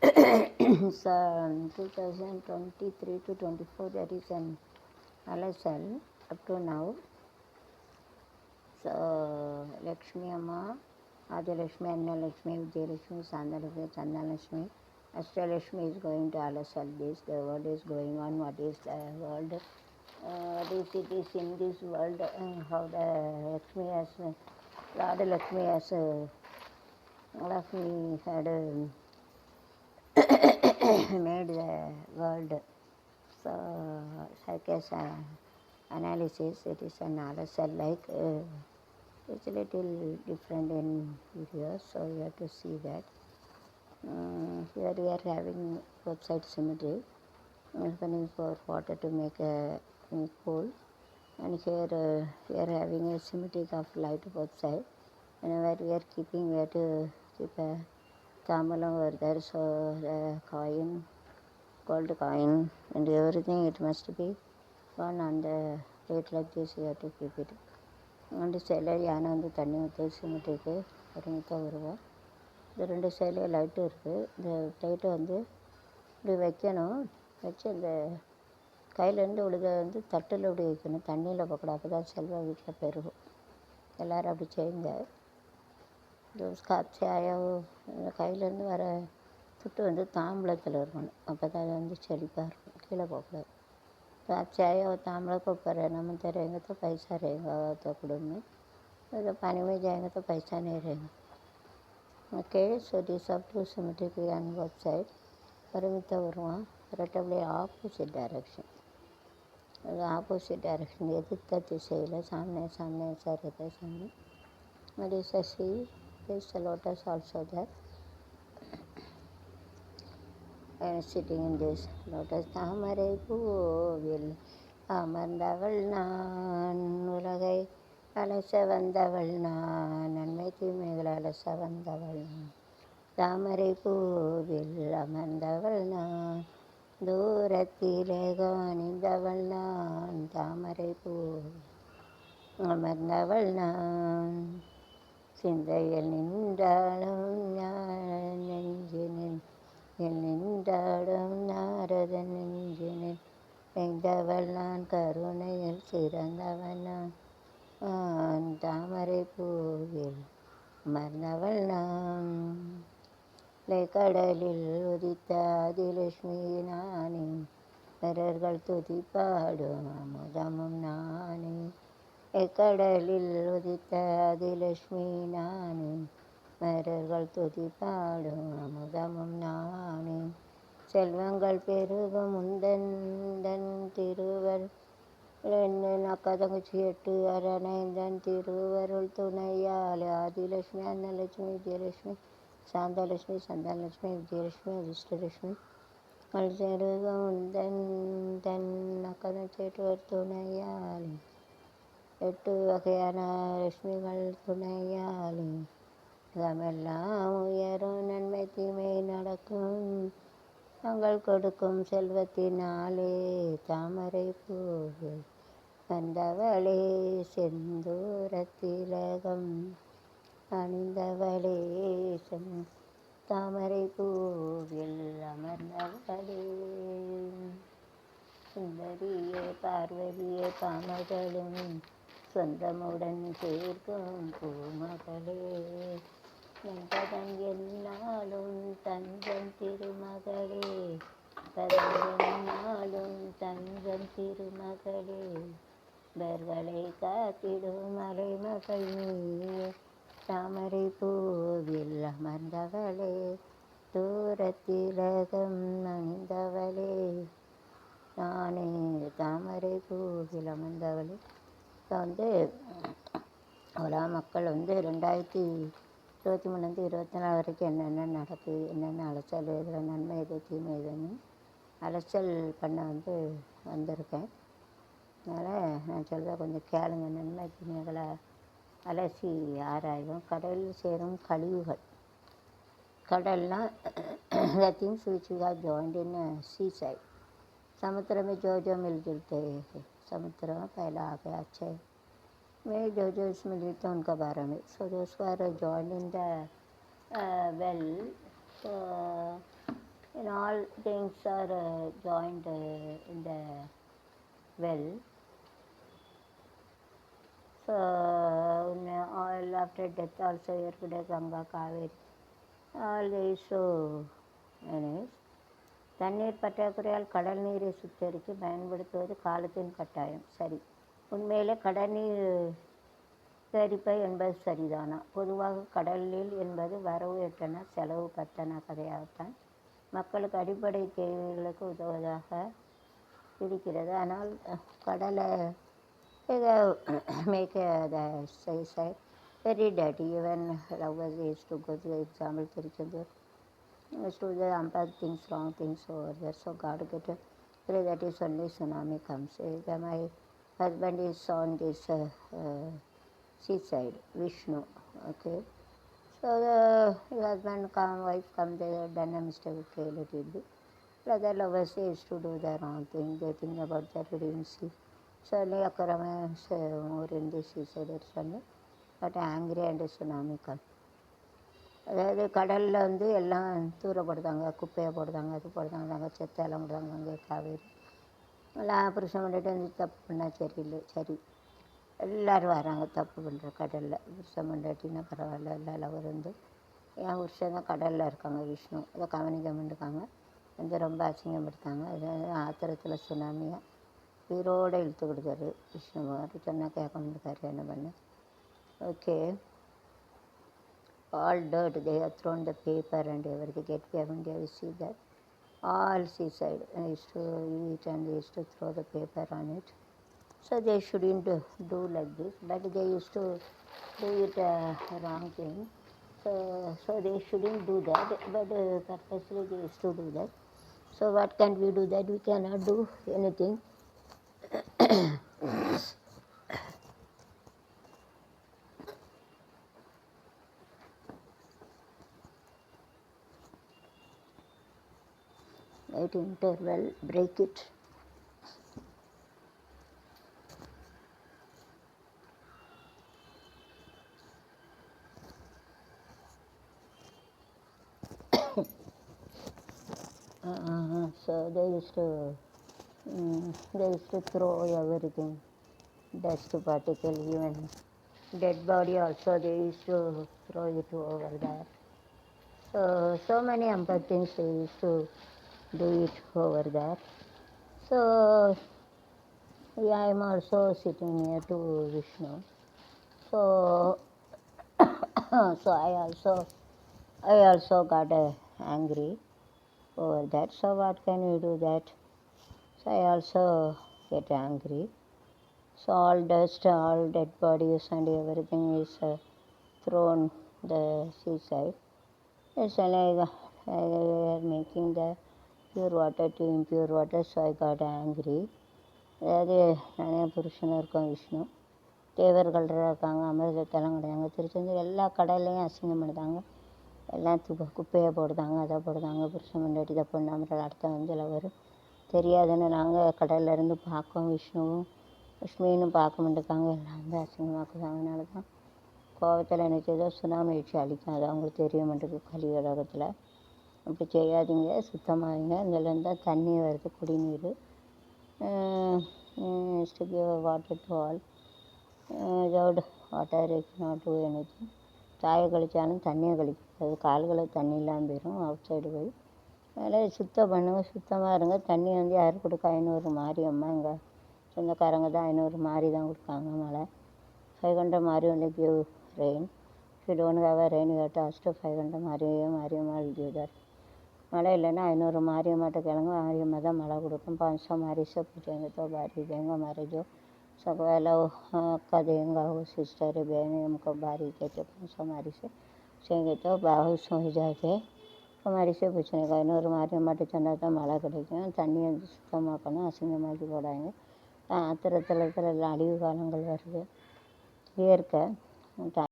So 2023 to 24 there is an LSL up to now. So Lakshmi Amma, Adilakshmi, Annalakshmi, Vijayalakshmi, Sandalakshmi, Chandalakshmi, Ashtalakshmi is going to LSL this. The world is going on. What is the world? What is it is in this world? How the Lakshmi has, Lord Lakshmi has, Lakshmi had made the world. So like as analysis, it is an LSL like it's a little different in videos, so you have to see that. Here we are having website symmetry, opening for water to make a pool, and here we are having a symmetry of light website. Whenever we are keeping, we have to keep a tamalam over there, so the coin, gold coin, and everything it must be one on the plate like this. You have to keep it. ரெண்டு சைடில் யானை வந்து தண்ணி ஊற்றி சிமெண்ட்டுக்கு ஒருமித்த வருவோம். இந்த ரெண்டு சைட்லேயும் லைட்டு இருக்குது. இந்த லைட்டை வந்து இப்படி வைக்கணும். வச்சு இந்த கையிலேருந்து விழுத வந்து தட்டில் இப்படி வைக்கணும், தண்ணியில் போகக்கூடாது. அப்போ தான் செல்வம் வீட்டில் பெருகும். எல்லோரும் அப்படி செய்யுங்க. காய்ச்சி இந்த கையிலேருந்து வர துட்டு வந்து தாம்பளத்தில் இருக்கணும். அப்போ தான் அது வந்து செழிப்பாக இருக்கும், கீழே போகக்கூடாது. आप चाहे और तांबड़ा को ऊपर रहना मनते रहेंगे तो पैसा रहेगा तो कुड़म में, अगर पानी में जाएंगे तो पैसा नहीं रहेगा. Okay, so this up to symmetric on both sides. பரிமித்த வருவான் ரெட்டபிளே ஆப்போசிட் டைரக்ஷன். அது ஆப்போசிட் டைரக்ஷன் எதிர்த்த திசையில் சாமனே சாமனே சாரத சாமி. That is a sea. There is a lotus also there. Sitting in this lotus தாமரை பூவில் அமர்ந்தவள் நான், உலகை அலச வந்தவள் நான், நன்மை தீமைகள் அலச வந்தவள் நான். தாமரை பூவில் அமர்ந்தவள் நான், தூரத்திலே காணிந்தவள் நான். தாமரை பூ அமர்ந்தவள் நான், சிந்தையில் நின்றாலும் ஞான நெஞ்சினில் நின்றாடும் நாரதன் நெஞ்சினில் நெய்தவள் நான், கருணையில் சிறந்தவள் நான். தாமரை பூவில் அமர்ந்தவள் நான், கடலில் உதித்த ஆதிலட்சுமி நானே, பிறர்கள் துதிப்பாடும் அமுதமும் நானே. கடலில் உதித்த ஆதிலட்சுமி நானே, மரர்கள் துதிப்பாடும் அமுதமும் நானே. செல்வங்கள் பெருகும் உந்தன் திருவருள் அக்கதங்குச்சி 8 அரணை திருவருள் துணையால் ஆதிலட்சுமி, அன்னலட்சுமி, விஜயலட்சுமி, சாந்தலட்சுமி, சந்தானலட்சுமி, விஜயலட்சுமி, அதிர்ஷ்டலட்சுமி பெருகும் உந்தன் அக்கதங்குச்சி 8 துணையால் 8 வகையான லட்சுமிகள் துணையாலே எல்லாம் உயரும், நன்மை தீமை நடக்கும், நாங்கள் கொடுக்கும் செல்வத்தினாலே. தாமரை பூவில் வந்தவளே, செந்தூரத்திலகம் அணிந்தவளே, தாமரை பூவில் அமர்ந்தவளே. சுந்தரியே பார்வதியே பாமகளும் சொந்தமுடன் சேர்க்கும் பூமகளே, என்பதன் என்னாலும் தஞ்சம் திருமகளே, என்னாலும் தஞ்சம் திருமகளே. பர்களை காத்திடும் மலைமகள் நீயே, தாமரை பூவில் அமர்ந்தவளே, தூரத்திலகம் அணிந்தவளே நானே. தாமரை பூவில் அமர்ந்தவளே. இப்போ வந்து அவ்வளோ மக்கள் வந்து 2023 24 வரைக்கும் என்னென்ன நடக்குது, என்னென்ன அலைச்சல், இதில் நன்மை எது தீமை எதுன்னு அலைச்சல் பண்ண வந்திருக்கேன். அதனால் நான் சொல்கிறத கொஞ்சம் கேளுங்க. நன்மை தீமைகளை அலசி ஆராய்வோம். கடலில் சேரும் கழிவுகள். கடல்னால் the things which we have joint in sea side. समुद्र में जो मिल जुलते समुद्र में पहला आ गया अच्छे में जो इसमें लिखते हैं उनका बारे में. So those are joined in the well. and all things are joined in the well. So all after death also ஏற்பட Ganga Kaveri all these anyways. தண்ணீர் பற்றாக்குறையால் கடல் நீரை சுத்திகரித்து பயன்படுத்துவது காலத்தின் கட்டாயம். சரி, உண்மையிலே கடல்நீர் சுத்திகரிப்பை என்பது சரிதானா? பொதுவாக கடலில் என்பது வரவு எட்டனா செலவு பத்தனா கதையாகத்தான் மக்களுக்கு அடிப்படை தேவைகளுக்கு உதவுவதாக இருக்கிறது. ஆனால் கடலை make the side very dirty. Even lovers used to go to the example Tiruchendur used to do the bad things, wrong things over there. So God get a pray that is only tsunami comes. My husband is on this seaside, Vishnu. Okay. So the husband come, wife come, they have done a mistake. Okay, let it be. Brother lovers used to do the wrong thing. They think about that we didn't see. So Akarama more in this seaside or something. But angry and tsunami come. அதாவது கடலில் வந்து எல்லாம் தூரப்படுத்தாங்க, குப்பையை போடுறாங்க, அது போடுறாங்க, செத்தெல்லாம் போடுறாங்க. அங்கே காவேரி எல்லாம் புருஷன் பண்ணிட்டு வந்து தப்பு பண்ணால் சரியில்லை. சரி, எல்லோரும் வராங்க தப்பு பண்ணுற கடலில். புருஷன் பண்ணாட்டின்னா பரவாயில்ல, எல்லாம் வந்து என் புருஷன் தான் கடலில் இருக்காங்க விஷ்ணு, அதை கவனிக்க மாட்டேங்காங்க, வந்து ரொம்ப அசிங்கப்படுத்தாங்க. அது ஆத்திரத்தில் சுனாமியாக உயிரோடு இழுத்து கொடுத்தாரு விஷ்ணு. சொன்னால் கேட்க மாட்டேக்காரு, என்ன பண்ண. Okay, all dirt, they have thrown the paper and everything. Get we haven't you see that all seaside used to eat and they used to throw the paper on it. So they shouldn't do like this, but they used to do it wrong thing. So they shouldn't do that, but purposely they used to do that. So what can we do? That we cannot do anything. At interval, break it. So they used to throw everything, dust particle, even dead body also they used to throw it over there. So many things they used to do it over there. So I am also sitting near to Vishnu. So I also got angry over that. So what can we do that? So I also get angry. So all dust, all dead bodies and everything is thrown the seaside. It's like making the pure water to impure water. So I got angry. அதாவது நானே புருஷனாக இருக்கோம் விஷ்ணு, தேவர்கள் இருக்காங்க, அமிர்தத்தெல்லாம் கிடையாங்க, திருச்செந்தூர் எல்லா கடல்லையும் அசிங்கம் பண்ணுறாங்க, எல்லாம் குப்பையை போடுதாங்க, அதை போடுதாங்க, புருஷன் முன்னாடி இதை பண்ணாமல் அர்த்தம் வந்து வரும் தெரியாதுன்னு நாங்கள் கடல்ல இருந்து பார்க்கோம். விஷ்ணுவும் லக்ஷ்மியும் பார்க்க மாட்டேக்காங்க, எல்லாம் வந்து அசிங்கமாக்குதாங்க. அதனால தான் கோபத்தில் நினைச்சதோ சுனாமி வச்சு அழிக்கும், அது அவங்களுக்கு தெரிய மாட்டேங்குது கலியுலகத்தில். அப்படி செய்யாதீங்க, சுத்தமாகிங்க. இதுலேருந்து தான் தண்ணி வருது, குடிநீர். to give water to all. Without water it cannot do anything. தாயை கழிச்சாலும் தண்ணியை கழிக்காது, கால்களை தண்ணி இல்லாமல் போயிடும் அவுட் சைடு போய். அதனால் சுத்தம் பண்ணுங்க, சுத்தமாக இருங்க. தண்ணி வந்து யார் கொடுக்க? 500 மாரியம்மா, எங்கள் சொந்தக்காரங்க தான் 500 மாரி தான் கொடுக்காங்க. மழை 500 மாரி only give rain. If you don't have a rain, you have to ask 500 Mariamma will give that. मಳೆ இல்லைன்னா 500 மாரியம்மாட்ட கிளங்க, மாரியம்மா தான் மழை கொடுக்கும். 500 मारी से पूछेंगे तो बारी देंगे. हमारे जो सब वाला अक्का देंगे, वो सिस्टर बहन हमको बारी कहते 500 मारी से पूछेंगे तो बाहुस हो जाते. हमारी से पूछने का 500 மாரியம்மாட்ட சொன்னால் தான் மழை கிடைக்கும். தண்ணி வந்து சுத்தமாக்கணும், அசிங்கமாக்கி போடாங்க. ஆத்திரத்தில் அழிவு காலங்கள் வருது, இயற்கை